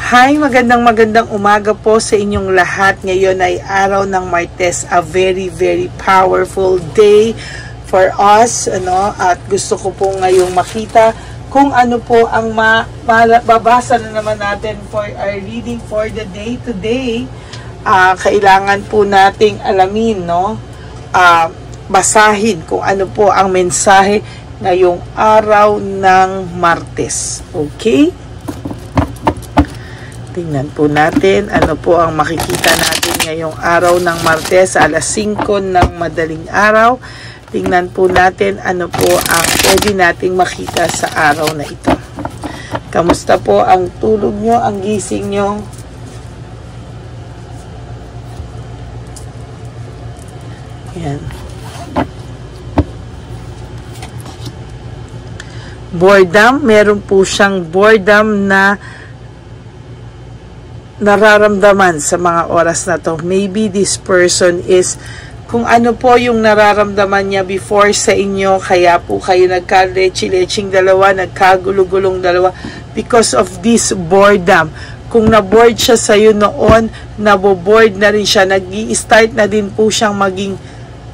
Hi, magandang umaga po sa inyong lahat. Ngayon ay araw ng Martes, a very powerful day for us, at gusto ko po ngayong makita kung ano po ang mababasa na naman natin for our reading for the day today. Kailangan po nating alamin, basahin kung ano po ang mensahe ngayong araw ng Martes. Okay? Tingnan po natin ano po ang makikita natin ngayong araw ng Martes, alas 5 ng madaling araw. Tingnan po natin ano po ang pwede nating makita sa araw na ito. Kamusta po ang tulog nyo, ang gising nyo? Yan. Boredom, meron po siyang boredom na nararamdaman sa mga oras na to. Maybe this person is, kung ano po yung nararamdaman niya before sa inyo, kaya po kayo nagka-lechi-leching dalawa, nagkagulo-gulong dalawa, because of this boredom. Kung na-bored siya sa iyo noon, nabobored na rin siya, nag-i-start na din po siyang maging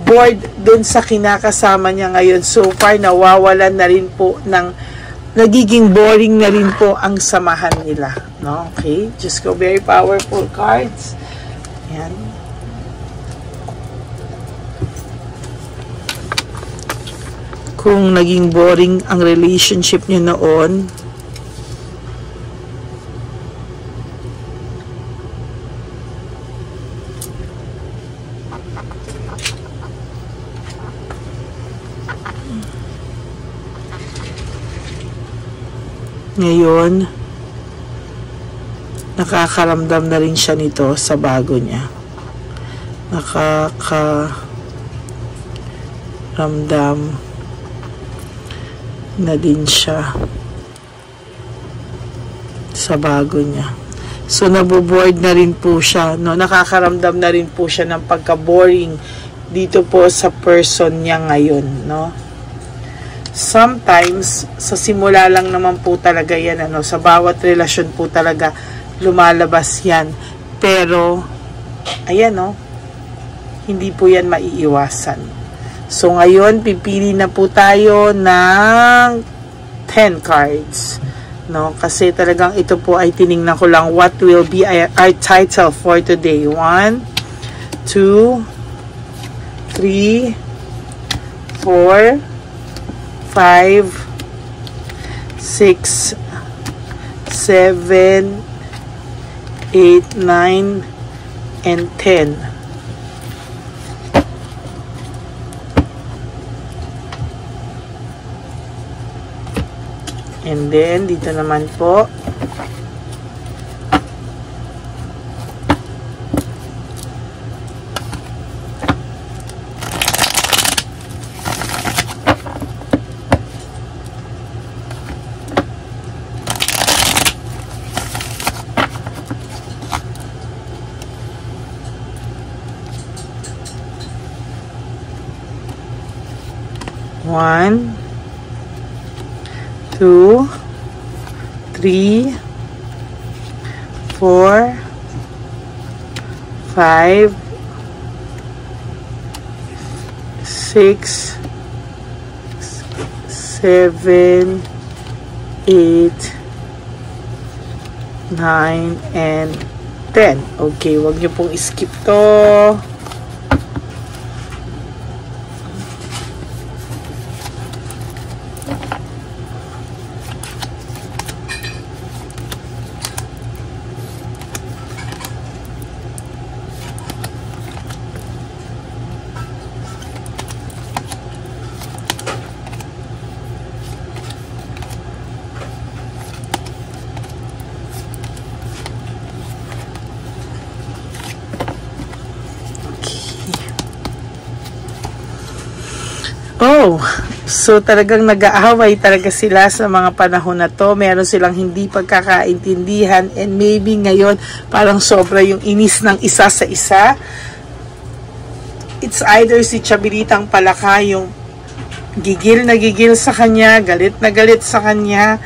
bored dun sa kinakasama niya ngayon. So far, nawawalan na rin po ng nagiging boring na rin po ang samahan nila. No? Okay? Just go, very powerful cards. Yan. Kung naging boring ang relationship niyo noon, ngayon, nakakaramdam na rin siya nito sa bago niya. Nakakaramdam na din siya sa bago niya. So, naboboard na rin po siya. No? Nakakaramdam na rin po siya ng pagka-boring dito po sa person niya ngayon. No? Sometimes, sa simula lang naman po talaga yan, sa bawat relasyon po talaga lumalabas yan. Pero, ayan, hindi po yan maiiwasan. So, ngayon, pipili na po tayo ng 10 cards. No? Kasi talagang ito po ay tiningnan ko lang what will be our title for today. 1, 2, 3, 4, 5, 6, 7, 8, 9, and 10. And then, dito naman po, One, 2, 3, 4, 5, 6, 7, 8, 9, and 10. Okay, wag niyo pong skip to. Oh, so talagang nag-aaway talaga sila sa mga panahon na to. Meron silang hindi pagkakaintindihan, and maybe ngayon parang sobra yung inis ng isa sa isa. It's either si Chabelitang Palaka yung gigil na gigil sa kanya, galit na galit sa kanya,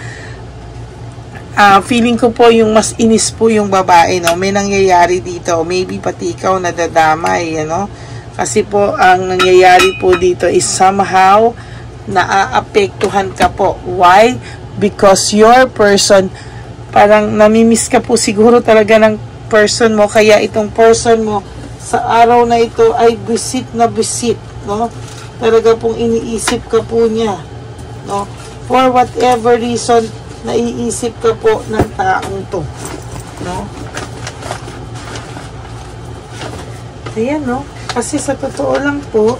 feeling ko po yung mas inis po yung babae, no? May nangyayari dito. Maybe pati ikaw nadadamay, ano? Kasi po, ang nangyayari po dito is somehow naaapektuhan ka po. Why? Because your person, parang namimiss ka po siguro talaga ng person mo. Kaya itong person mo, sa araw na ito ay visit na visit, no? Talaga pong iniisip ka po niya, no? For whatever reason, naiisip ka po ng taong to, no? Ayan, no? Kasi sa totoo lang po,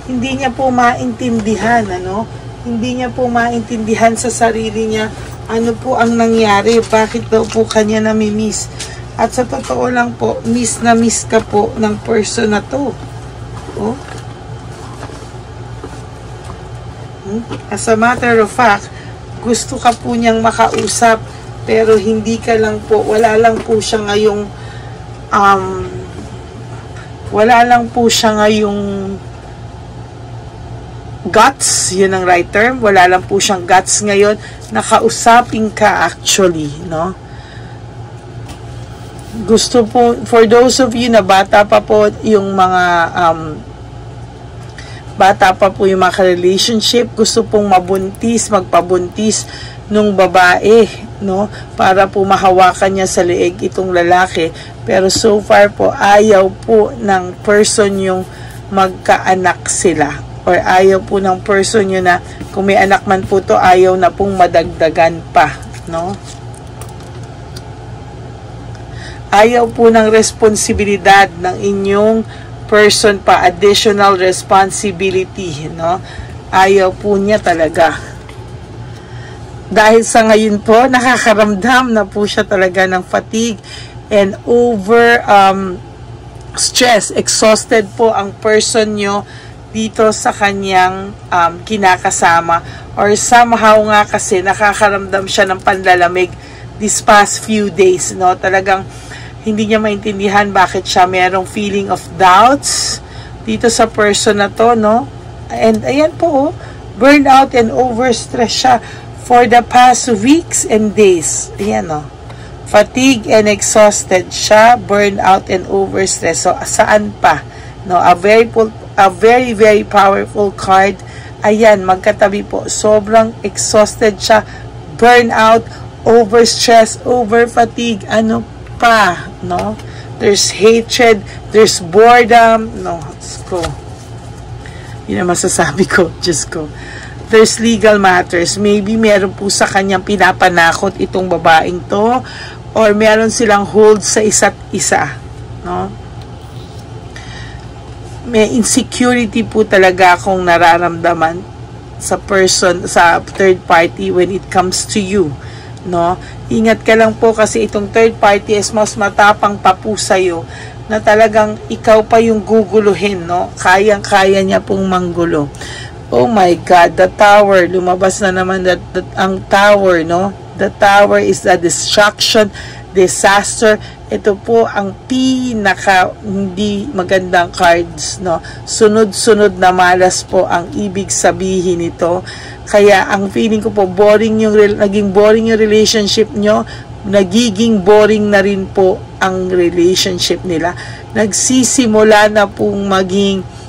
hindi niya po maintindihan, ano? Hindi niya po maintindihan sa sarili niya ano po ang nangyari, bakit daw po kanya namimiss. At sa totoo lang po, miss na miss ka po ng person na to. Oh. As a matter of fact, gusto ka po niyang makausap, pero hindi ka lang po, wala lang po siya ngayong wala lang po siya ngayong guts, yun ang right term, wala lang po siyang guts ngayon, nakausapin ka actually, no? Gusto po, for those of you na bata pa po yung mga bata pa po yung mga relationship, gusto pong mabuntis, magpabuntis nung babae, no? Para po mahawakan niya sa leeg itong lalaki. Pero so far po, ayaw po ng person yung magkaanak sila. Or ayaw po ng person yun na, kung may anak man po to, ayaw na pong madagdagan pa, no? Ayaw po ng responsibilidad ng inyong person pa, additional responsibility, no? Ayaw po niya talaga. Dahil sa ngayon po, nakakaramdam na po siya talaga ng fatigue and over stress, exhausted po ang person nyo dito sa kanyang kinakasama, or somehow nga kasi nakakaramdam siya ng panlalamig this past few days, no? Talagang hindi niya maintindihan bakit siya merong feeling of doubts dito sa person na to, no? And ayan po, burnout and overstress siya for the past weeks and days. Ayan, no? Fatigue and exhausted siya, burnout and overstress. So saan pa, no? A very very powerful card. Ayan, magkatabi po. Sobrang exhausted siya, burnout, overstress, overfatigue, ano pa, no? There's hatred, there's boredom, no? Let's go. Yun ang masasabi ko, just go. There's legal matters. Maybe meron po sa kanyang pinapanakot itong babaeng to, or meron silang hold sa isa't isa, no? May insecurity po talaga akong nararamdaman sa person, sa third party when it comes to you, no? Ingat ka lang po kasi itong third party is mas matapang pa po sa'yo, na talagang ikaw pa yung guguluhin, no? Kayang-kaya niya pong manggulo. Oh my God, the tower, lumabas na naman ang tower, no? The tower is the destruction, disaster. Ito po ang pinaka hindi magandang cards, no? Sunod-sunod na malas po ang ibig sabihin nito. Kaya ang feeling ko po, naging boring yung relationship nyo, nagiging boring na rin po ang relationship nila. Nagsisimula na pong maging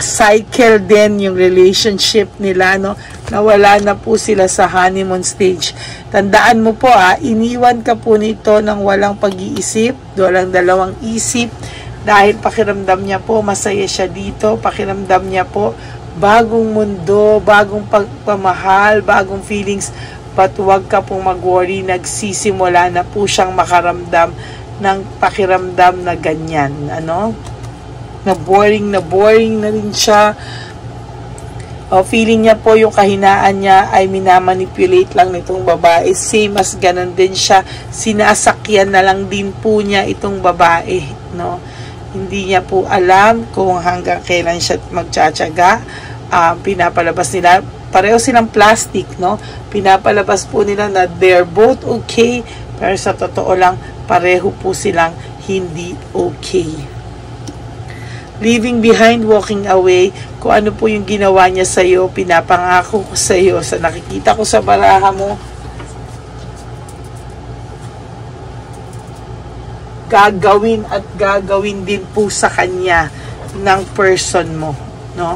cycle din yung relationship nila, no? Nawala na po sila sa honeymoon stage. Tandaan mo po, iniwan ka po nito ng walang pag-iisip, walang dalawang isip, dahil pakiramdam niya po masaya siya dito, pakiramdam niya po bagong mundo, bagong pagpamahal, bagong feelings. But huwag ka pong mag-worry, nagsisimula na po siyang makaramdam ng pakiramdam na ganyan, ano? Na boring na rin siya. Feeling niya po yung kahinaan niya ay minamanipulate lang nitong babae. Same as ganun din siya. Sinasakyan na lang din po niya itong babae, no? Hindi niya po alam kung hanggang kailan siya magtsatsaga. Pinapalabas nila, pareho silang plastic, no? Pinapalabas po nila na they're both okay, pero sa totoo lang, pareho po silang hindi okay. Leaving behind, walking away. kung ano po yung ginawa niya sa'yo, pinapangako ko sa'yo, sa nakikita ko sa baraha mo, gagawin at gagawin din po sa kanya ng person mo, no?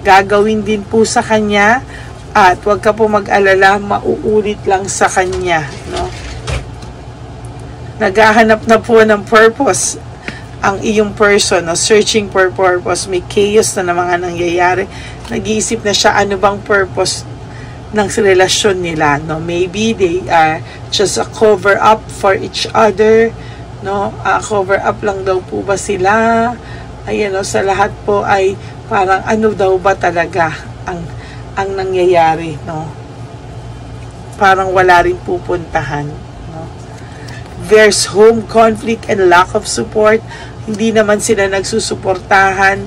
Gagawin din po sa kanya, at huwag ka po mag-alala, mauulit lang sa kanya, no? Naghahanap na po ng purpose ang iyong person, no? Searching for purpose. May chaos na mga nangyayari. Nag-iisip na siya, ano bang purpose ng relasyon nila, no? Maybe they are just a cover up for each other, no? Cover up lang daw po ba sila? Ayan, no? Sa lahat po ay parang ano daw ba talaga ang nangyayari, no? Parang wala rin pupuntahan, no? There's home conflict and lack of support. Hindi naman sila nagsusuportahan,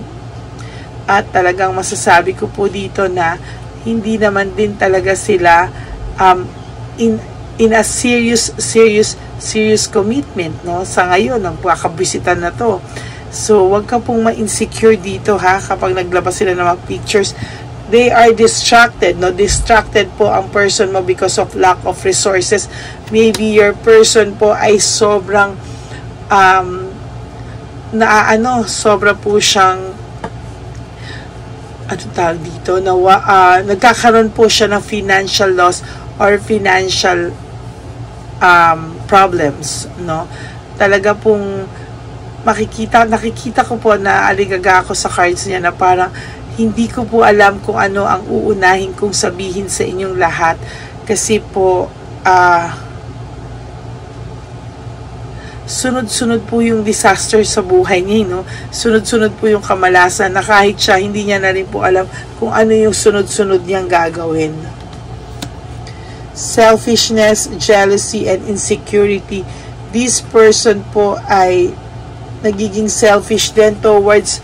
at talagang masasabi ko po dito na hindi naman din talaga sila in a serious commitment, no? Sa ngayon, ang kakabisitan na to. So, wag ka pong ma-insecure dito, ha, kapag naglabas sila ng mga pictures. They are distracted, no? Distracted po ang person mo because of lack of resources. Maybe your person po ay sobrang sobra po siyang tawag dito, nagkakaroon po siya ng financial loss or financial problems, no? Talaga pong nakikita ko po na aligaga ako sa cards niya na parang hindi ko po alam kung ano ang uunahin kong sabihin sa inyong lahat, kasi po sunod-sunod po yung disaster sa buhay niya, no? Sunod-sunod po yung kamalasan na kahit siya, hindi niya na rin po alam kung ano yung sunod-sunod niyang gagawin. Selfishness, jealousy, and insecurity. This person po ay nagiging selfish din towards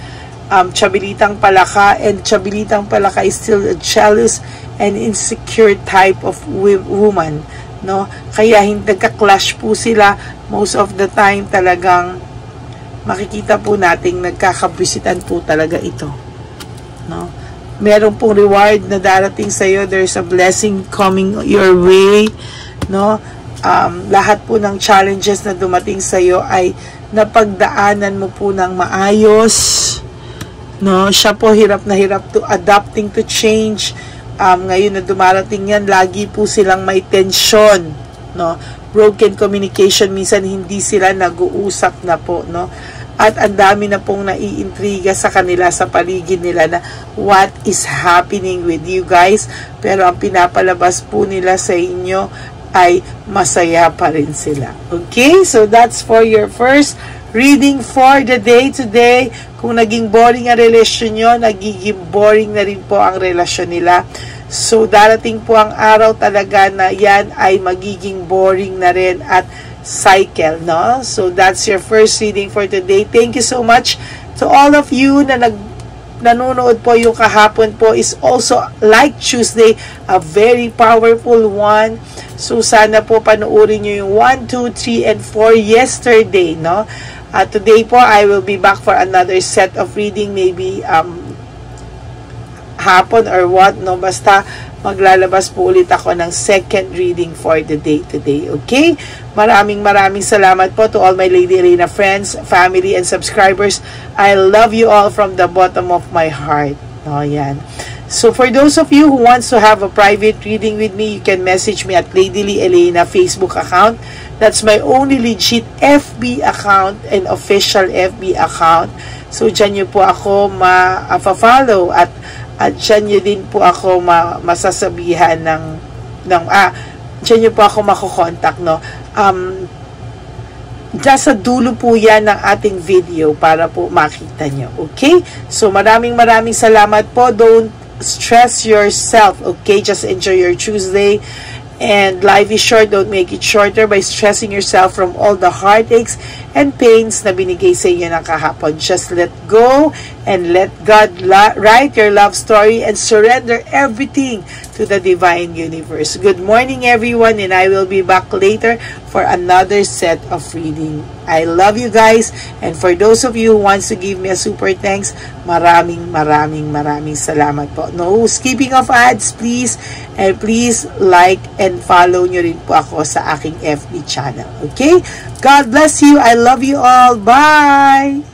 Chabilitang Palaka, and Chabilitang Palaka is still a jealous and insecure type of woman, no? Kaya nagka-clash po sila most of the time. Talagang makikita po nating nagkakabisitan po talaga ito, no? Meron pong reward na darating sa iyo. There's a blessing coming your way, no? Lahat po ng challenges na dumating sa iyo ay napagdaanan mo po ng maayos, no? Siya po hirap na hirap to adapting to change. Ngayon na dumarating yan, lagi po silang may tension, no? Broken communication, minsan hindi sila nag-uusap na po, no? At ang dami na pong naiintriga sa kanila, sa paligid nila, na what is happening with you guys, pero ang pinapalabas po nila sa inyo ay masaya pa rin sila. Okay, so that's for your first reading for the day today. Kung naging boring ang relasyon nyo, nagiging boring na rin po ang relasyon nila. So, darating po ang araw talaga na yan ay magiging boring na rin at cycle, no? So, that's your first reading for today. Thank you so much to all of you na nanonood po. Yung kahapon po is also like Tuesday, a very powerful one. So, sana po panoorin nyo yung 1, 2, 3, and 4 yesterday, no? Today po, I will be back for another set of reading, maybe hapon or what, no? Basta maglalabas po ulit ako ng second reading for the day today, okay? Maraming salamat po to all my Lady Elena friends, family, and subscribers. I love you all from the bottom of my heart. No, yan. So, for those of you who wants to have a private reading with me, you can message me at Lady Elena Facebook account. That's my only legit FB account and official FB account. So, dyan nyo po ako ma-follow at dyan nyo din po ako masasabihan dyan nyo po ako makukontak, no? Dyan sa dulo po yan ng ating video para po makita nyo, okay? So, maraming salamat po. Don't stress yourself, okay? Just enjoy your Tuesday. And life is short, don't make it shorter by stressing yourself from all the heartaches and pains na binigay sa inyo ng kahapon. Just let go and let God write your love story and surrender everything to the divine universe. Good morning, everyone, and I will be back later for another set of reading. I love you guys, and for those of you who wants to give me a super thanks, maraming salamat po. No skipping of ads, please, and please like and follow nyo rin po ako sa aking FB channel. Okay? God bless you. I love you all. Bye!